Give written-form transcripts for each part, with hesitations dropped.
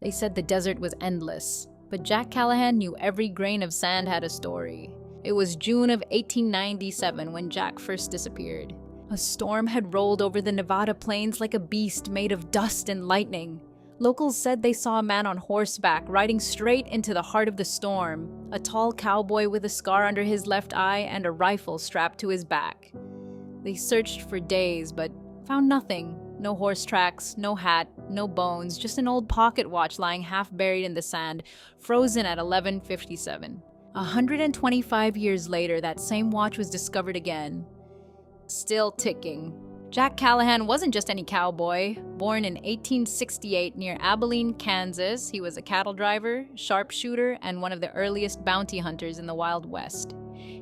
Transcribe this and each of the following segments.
They said the desert was endless, but Jack Callahan knew every grain of sand had a story. It was June of 1897 when Jack first disappeared. A storm had rolled over the Nevada plains like a beast made of dust and lightning. Locals said they saw a man on horseback riding straight into the heart of the storm, a tall cowboy with a scar under his left eye and a rifle strapped to his back. They searched for days, but found nothing. No horse tracks, no hat, no bones, just an old pocket watch lying half buried in the sand, frozen at 11:57. 125 years later, that same watch was discovered again. Still ticking. Jack Callahan wasn't just any cowboy. Born in 1868 near Abilene, Kansas, he was a cattle driver, sharpshooter, and one of the earliest bounty hunters in the Wild West.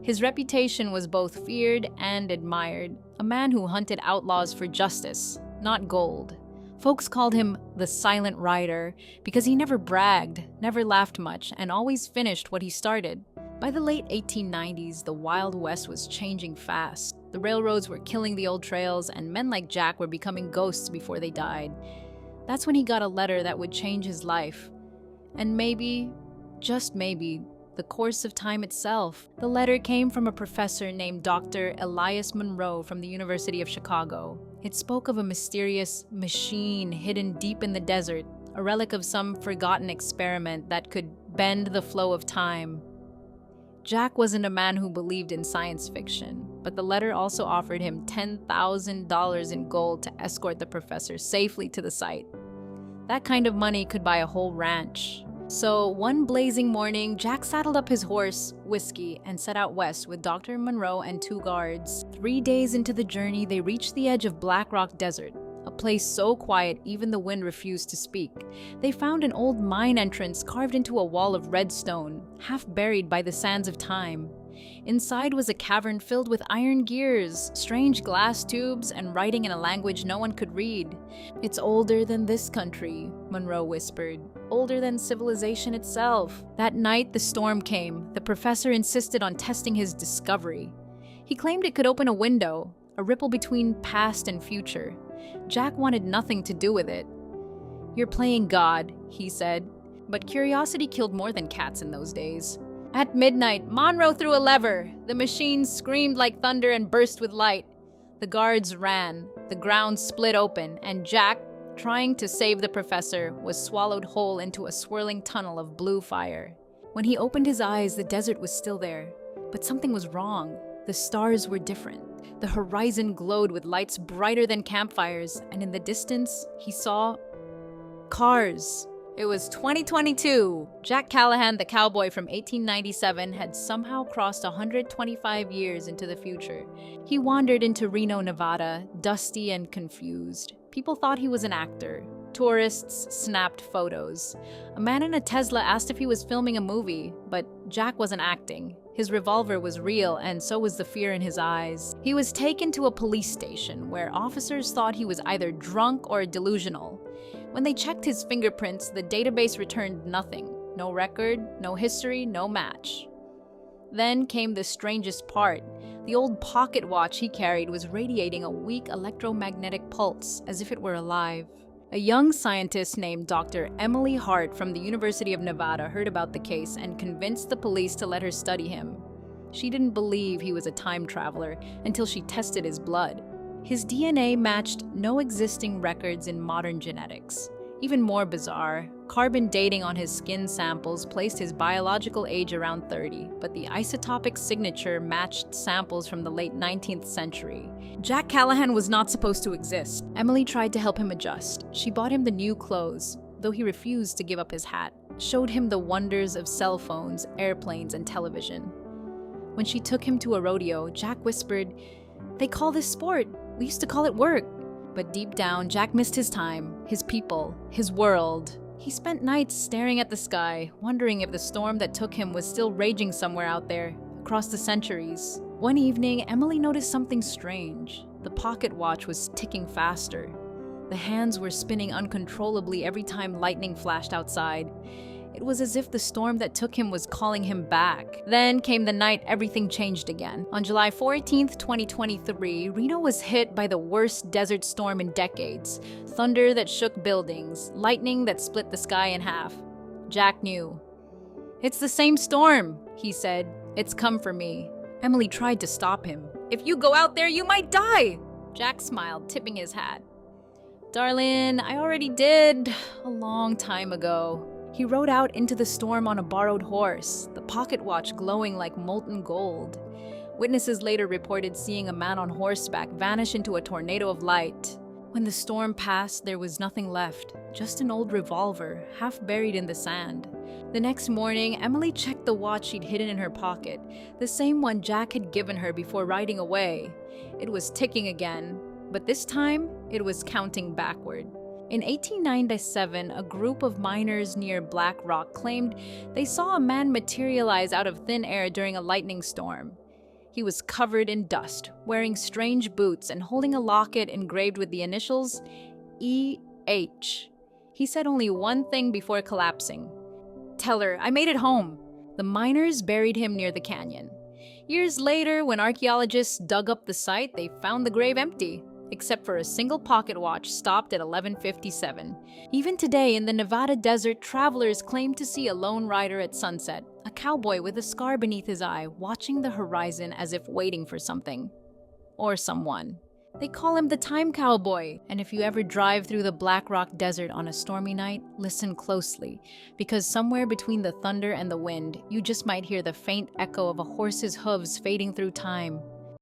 His reputation was both feared and admired, a man who hunted outlaws for justice, not gold. Folks called him the Silent Rider because he never bragged, never laughed much, and always finished what he started. By the late 1890s, the Wild West was changing fast. The railroads were killing the old trails, and men like Jack were becoming ghosts before they died. That's when he got a letter that would change his life. And maybe, just maybe, the course of time itself. The letter came from a professor named Dr. Elias Monroe from the University of Chicago. It spoke of a mysterious machine hidden deep in the desert, a relic of some forgotten experiment that could bend the flow of time. Jack wasn't a man who believed in science fiction, but the letter also offered him $10,000 in gold to escort the professor safely to the site. That kind of money could buy a whole ranch. So one blazing morning, Jack saddled up his horse, Whiskey, and set out west with Dr. Monroe and 2 guards. 3 days into the journey, they reached the edge of Black Rock Desert, a place so quiet even the wind refused to speak. They found an old mine entrance carved into a wall of red stone, half buried by the sands of time. Inside was a cavern filled with iron gears, strange glass tubes, and writing in a language no one could read. "It's older than this country," Monroe whispered. "Older than civilization itself." That night, the storm came. The professor insisted on testing his discovery. He claimed it could open a window, a ripple between past and future. Jack wanted nothing to do with it. "You're playing God," he said. But curiosity killed more than cats in those days. At midnight, Monroe threw a lever. The machine screamed like thunder and burst with light. The guards ran. The ground split open, and Jack, trying to save the professor, was swallowed whole into a swirling tunnel of blue fire. When he opened his eyes, the desert was still there. But something was wrong. The stars were different. The horizon glowed with lights brighter than campfires, and in the distance, he saw cars. It was 2022. Jack Callahan, the cowboy from 1897, had somehow crossed 125 years into the future. He wandered into Reno, Nevada, dusty and confused. People thought he was an actor. Tourists snapped photos. A man in a Tesla asked if he was filming a movie, but Jack wasn't acting. His revolver was real, and so was the fear in his eyes. He was taken to a police station where officers thought he was either drunk or delusional. When they checked his fingerprints, the database returned nothing. No record, no history, no match. Then came the strangest part. The old pocket watch he carried was radiating a weak electromagnetic pulse, as if it were alive. A young scientist named Dr. Emily Hart from the University of Nevada heard about the case and convinced the police to let her study him. She didn't believe he was a time traveler until she tested his blood. His DNA matched no existing records in modern genetics. Even more bizarre, carbon dating on his skin samples placed his biological age around 30, but the isotopic signature matched samples from the late 19th century. Jack Callahan was not supposed to exist. Emily tried to help him adjust. She bought him the new clothes, though he refused to give up his hat, showed him the wonders of cell phones, airplanes, and television. When she took him to a rodeo, Jack whispered, "They call this sport. We used to call it work." But deep down, Jack missed his time, his people, his world. He spent nights staring at the sky, wondering if the storm that took him was still raging somewhere out there, across the centuries. One evening, Emily noticed something strange. The pocket watch was ticking faster. The hands were spinning uncontrollably every time lightning flashed outside. It was as if the storm that took him was calling him back. Then came the night everything changed again. On July 14th, 2023, Reno was hit by the worst desert storm in decades. Thunder that shook buildings, lightning that split the sky in half. Jack knew. "It's the same storm," he said. "It's come for me." Emily tried to stop him. "If you go out there, you might die!" Jack smiled, tipping his hat. "Darlin', I already did, a long time ago." He rode out into the storm on a borrowed horse, the pocket watch glowing like molten gold. Witnesses later reported seeing a man on horseback vanish into a tornado of light. When the storm passed, there was nothing left, just an old revolver, half buried in the sand. The next morning, Emily checked the watch she'd hidden in her pocket, the same one Jack had given her before riding away. It was ticking again, but this time, it was counting backward. In 1897, a group of miners near Black Rock claimed they saw a man materialize out of thin air during a lightning storm. He was covered in dust, wearing strange boots and holding a locket engraved with the initials E.H. He said only one thing before collapsing. "Tell her, I made it home." The miners buried him near the canyon. Years later, when archaeologists dug up the site, they found the grave empty, except for a single pocket watch stopped at 11:57. Even today in the Nevada desert, travelers claim to see a lone rider at sunset, a cowboy with a scar beneath his eye, watching the horizon as if waiting for something. Or someone. They call him the Time Cowboy, and if you ever drive through the Black Rock Desert on a stormy night, listen closely, because somewhere between the thunder and the wind, you just might hear the faint echo of a horse's hooves fading through time.